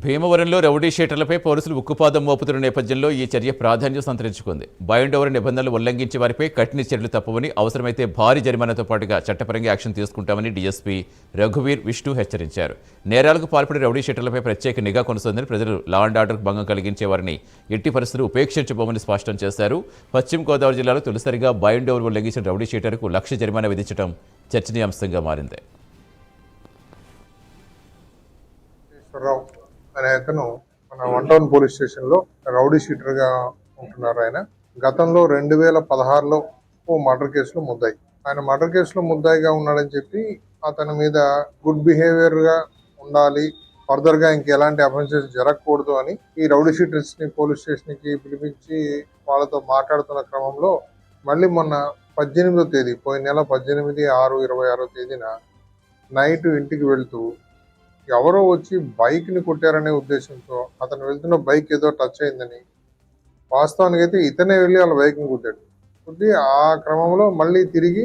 భీమవరంలో రౌడీ షీటర్లపై పోలీసులు ఉక్కుపాదం మోపుతున్న నేపథ్యంలో ఈ చర్య ప్రాధాన్యం సంతరించుకుంది. బైండ్ ఓవర్ నిబంధనలు ఉల్లంఘించే వారిపై కఠిన చర్యలు తప్పవని, అవసరమైతే భారీ జరిమానాతో పాటుగా చట్టపరంగా యాక్షన్ తీసుకుంటామని డీఎస్పీ రఘువీర్ విష్ణు హెచ్చరించారు. నేరాలకు పాల్పడే రౌడీ షీటర్లపై ప్రత్యేక నిఘా కొనసాగుతుందని, ప్రజలు లా అండ్ ఆర్డర్కు భంగం కలిగించే వారిని ఎట్టి పరిస్థితులు ఉపేక్షించబోమని స్పష్టం చేశారు. పశ్చిమ గోదావరి జిల్లాలో తొలిసారిగా బైండ్ ఓవర్ ఉల్లంఘించిన రౌడీ షీటర్కు 1,00,000 జరిమానా విధించడం చర్చనీయాంశంగా మారింది. అనే అతను మన 1 టౌన్ పోలీస్ స్టేషన్ లో రౌడీ షీటర్ గా ఉంటున్నారు. ఆయన గతంలో 2016లో ఓ మర్డర్ కేసులో ముద్దాయి. ఆయన మర్డర్ కేసులో ముద్దాయిగా ఉన్నాడని చెప్పి అతని మీద గుడ్ బిహేవియర్ గా ఉండాలి, ఫర్దర్ గా ఇంకెలాంటి అఫెన్సెస్ జరగకూడదు అని ఈ రౌడీ షీటర్స్ ని పోలీస్ స్టేషన్ కి పిలిపించి వాళ్ళతో మాట్లాడుతున్న క్రమంలో మళ్ళీ మొన్న 18వ తేదీ, పోయిన నెల 18/6/26 తేదీన నైట్ ఇంటికి వెళ్తూ ఎవరో వచ్చి బైక్ ని కొట్టారనే ఉద్దేశంతో అతను వెళ్తున్న బైక్ ఏదో టచ్ అయిందని, వాస్తవానికి అయితే ఇతనే వెళ్ళి వాళ్ళ బైక్ ని కుట్టాడు. కుట్టి ఆ క్రమంలో మళ్ళీ తిరిగి